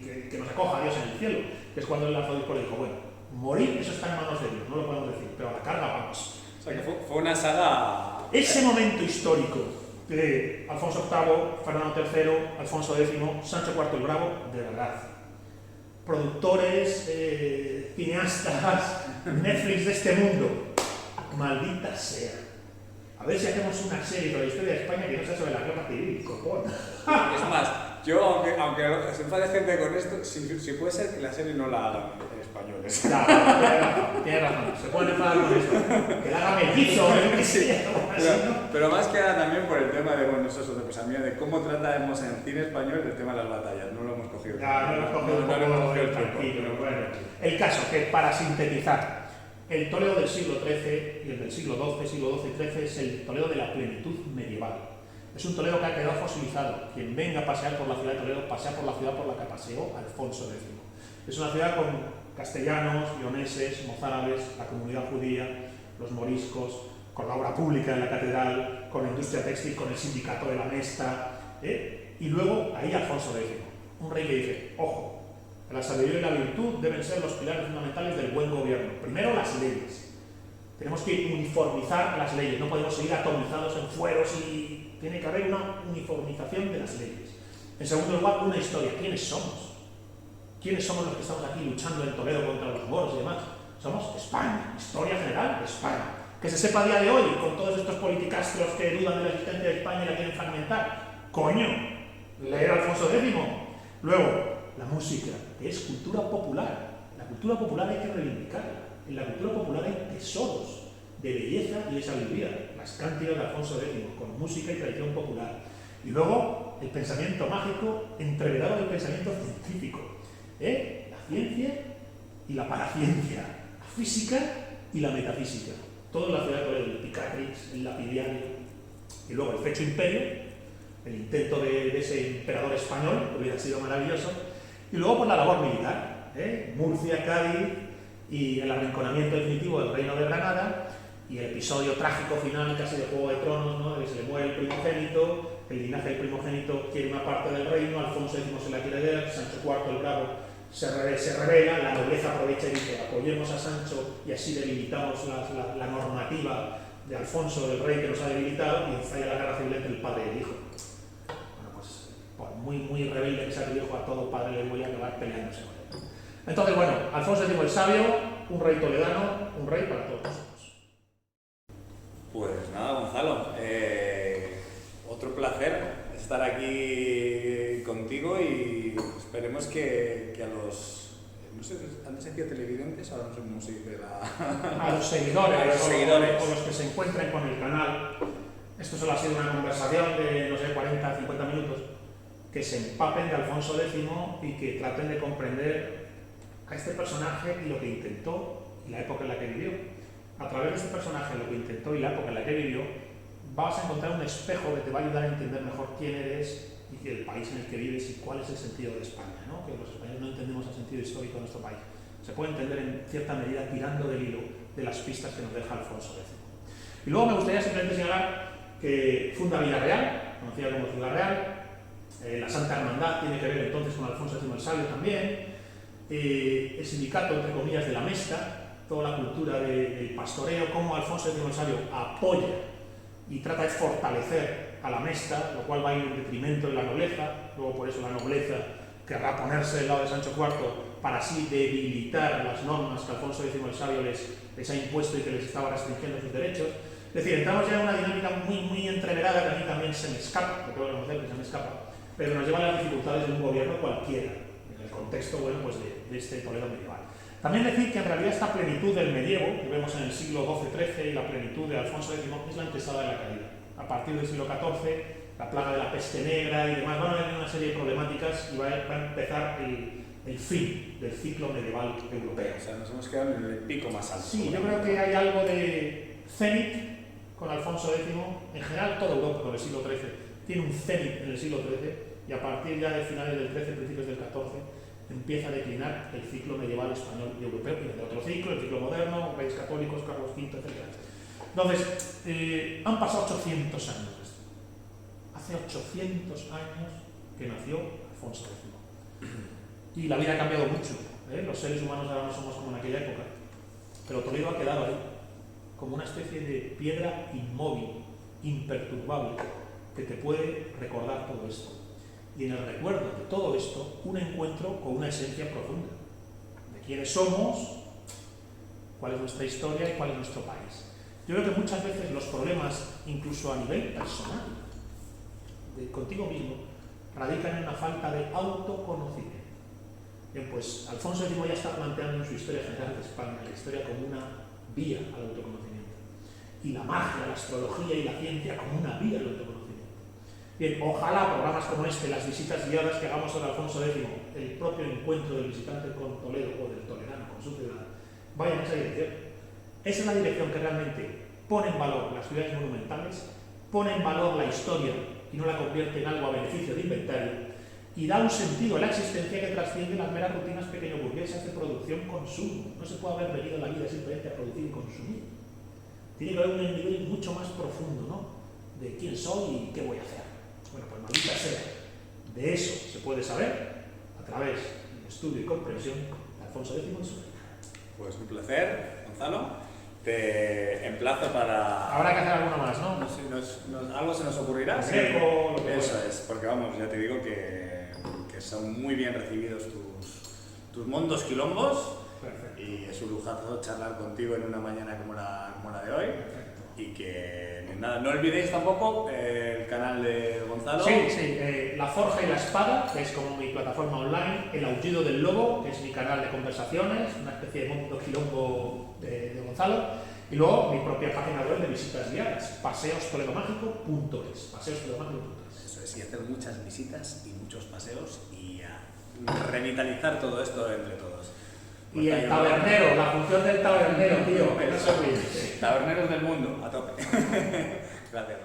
y que nos acoja Dios en el cielo. Que es cuando el arzobispo le dijo, bueno, morir, eso está en manos de Dios, no lo podemos decir, pero a la carga vamos. O sea, que fue una saga... Ese momento histórico de Alfonso VIII, Fernando III, Alfonso X, Sancho IV el Bravo, de verdad. Productores, cineastas, Netflix de este mundo, maldita sea. A ver si hacemos una serie sobre la historia de España que no sea sobre la guerra civil, copón. Es más, yo, aunque se enfade gente con esto, si puede ser que la serie no la hagan en españoles. Claro, tiene razón, se pueden enfadar con esto. Que la haga mellizo, que sea, pero más que nada también por el tema de, bueno, eso pues a mí, de cómo tratamos en el cine español el tema de las batallas. No lo hemos cogido. Ya, no lo hemos cogido tranquilo, bueno. El caso, que para sintetizar, el Toledo del siglo XIII y el del siglo XII, siglo XII y XIII es el Toledo de la plenitud medieval. Es un Toledo que ha quedado fosilizado. Quien venga a pasear por la ciudad de Toledo, pasea por la ciudad por la que paseó Alfonso X. Es una ciudad con castellanos, leoneses, mozárabes, la comunidad judía, los moriscos, con la obra pública en la catedral, con la industria textil, con el sindicato de la Mesta, y luego ahí Alfonso X, un rey que dice, ojo, la sabiduría y la virtud deben ser los pilares fundamentales del buen gobierno. Primero, las leyes. Tenemos que uniformizar las leyes, no podemos seguir atomizados en fueros y tiene que haber una uniformización de las leyes. En segundo lugar, una historia. ¿Quiénes somos? ¿Quiénes somos los que estamos aquí luchando en Toledo contra los moros y demás? Somos España, historia general de España. Que se sepa a día de hoy, con todos estos politicastros que dudan de la existencia de España y la quieren fragmentar. ¡Coño! Leer a Alfonso X. Luego, la música, que es cultura popular. La cultura popular hay que reivindicarla. En la cultura popular hay tesoros de belleza y de sabiduría. Las cánticas de Alfonso X, con música y tradición popular. Y luego, el pensamiento mágico entreverado del pensamiento científico. La ciencia y la paraciencia. La física y la metafísica. Todo en la ciudad de Toledo, el Picatrix, el Lapidario. Y luego el Fecho Imperio, el intento de ese emperador español, que hubiera sido maravilloso. Y luego, pues la labor militar. Murcia, Cádiz y el arrinconamiento definitivo del Reino de Granada. Y el episodio trágico final, casi de Juego de Tronos, ¿no? De que se le muere el primogénito, el linaje del primogénito quiere una parte del reino, Alfonso X se la quiere ver, Sancho IV el Bravo se revela, la nobleza aprovecha y dice apoyemos a Sancho y así debilitamos la normativa de Alfonso, del rey que nos ha debilitado, y ensaya la guerra civil entre el padre y el hijo. Bueno, pues por muy rebelde que sea el hijo, a todo padre le voy a acabar peleándose con él. Entonces, bueno, Alfonso X el Sabio, un rey toledano, un rey para todos nosotros. Pues nada, Gonzalo, otro placer estar aquí contigo y esperemos que a los, no sé, antes decía televidentes, ahora no sé cómo se dice a los seguidores, a los seguidores. O los que se encuentren con el canal. Esto solo ha sido una conversación de, no sé, 40, 50 minutos, que se empapen de Alfonso X y que traten de comprender a este personaje y lo que intentó y la época en la que vivió. A través de este personaje, lo que intentó y la época en la que vivió, vas a encontrar un espejo que te va a ayudar a entender mejor quién eres y el país en el que vives y cuál es el sentido de España, ¿no? Que los españoles no entendemos el sentido histórico de nuestro país. Se puede entender en cierta medida tirando del hilo de las pistas que nos deja Alfonso X. Y luego me gustaría simplemente señalar que funda Villarreal, conocida como Ciudad Real. La Santa Hermandad tiene que ver entonces con Alfonso X el Sabio también. El sindicato, entre comillas, de la Mesta, toda la cultura del pastoreo, cómo Alfonso X el Sabio apoya y trata de fortalecer a la Mesta, lo cual va a ir en detrimento de la nobleza. Luego por eso la nobleza querrá ponerse del lado de Sancho IV para así debilitar las normas que Alfonso X el Sabio les ha impuesto y que les estaba restringiendo sus derechos. Es decir, entramos ya en una dinámica muy entreverada que a mí también se me escapa, porque tengo que reconocer que se me escapa, pero nos lleva a las dificultades de un gobierno cualquiera, en el contexto, bueno, pues de este Toledo medieval. También decir que en realidad esta plenitud del medievo, que vemos en el siglo XII-XIII, y la plenitud de Alfonso X es la antesala de la caída. A partir del siglo XIV, la plaga de la peste negra y demás, van a venir una serie de problemáticas y va a empezar el fin del ciclo medieval europeo. O sea, nos hemos quedado en el pico más alto. Sí, yo creo que hay algo de cenit con Alfonso X, en general toda Europa con el siglo XIII tiene un cenit en el siglo XIII y a partir ya de finales del XIII, principios del XIV, empieza a declinar el ciclo medieval español y europeo y de otro ciclo, el ciclo moderno, reyes católicos, Carlos V, etc. Entonces, han pasado 800 años de esto. Hace 800 años que nació Alfonso X. Y la vida ha cambiado mucho. Los seres humanos ahora no somos como en aquella época. Pero Toledo ha quedado ahí, como una especie de piedra inmóvil, imperturbable, que te puede recordar todo esto. Y en el recuerdo de todo esto, un encuentro con una esencia profunda. De quiénes somos, cuál es nuestra historia y cuál es nuestro país. Yo creo que muchas veces los problemas, incluso a nivel personal, contigo mismo, radican en una falta de autoconocimiento. Bien, pues Alfonso X ya está planteando en su historia general de España la historia como una vía al autoconocimiento. Y la magia, la astrología y la ciencia como una vía al autoconocimiento. Bien, ojalá programas como este, las visitas guiadas que hagamos sobre Alfonso X, el propio encuentro del visitante con Toledo o del toledano con su ciudad, vayan en esa dirección. Esa es la dirección que realmente pone en valor las ciudades monumentales, pone en valor la historia y no la convierte en algo a beneficio de inventario, y da un sentido a la existencia que trasciende las meras rutinas pequeño-burguesas de producción-consumo. No se puede haber venido a la vida simplemente a producir y consumir. tiene que haber un nivel mucho más profundo, ¿no? De quién soy y qué voy a hacer. Bueno, pues maldita sea. De eso se puede saber a través del estudio y comprensión de Alfonso X en Suecia. Pues un placer, Gonzalo. Te emplazo para... Habrá que hacer alguno más, ¿no? ¿Algo se nos ocurrirá? Sí, lo que eso pueda. es, porque vamos, ya te digo que son muy bien recibidos tus mondos quilombos. Perfecto. Y es un lujazo charlar contigo en una mañana como la de hoy. Perfecto. Y que nada, no olvidéis tampoco el canal de Gonzalo. Sí, La Forja y la Espada, que es como mi plataforma online, El Aullido del Lobo, que es mi canal de conversaciones, una especie de mundo quilombo de Gonzalo, y luego mi propia página web de visitas guiadas, paseostoledomágico.es, paseostoledomágico.es. Eso es, y hacer muchas visitas y muchos paseos y a revitalizar todo esto entre todos. Y el tabernero, la función del tabernero, tío, que no se olvide. Taberneros del mundo, a tope. Gracias.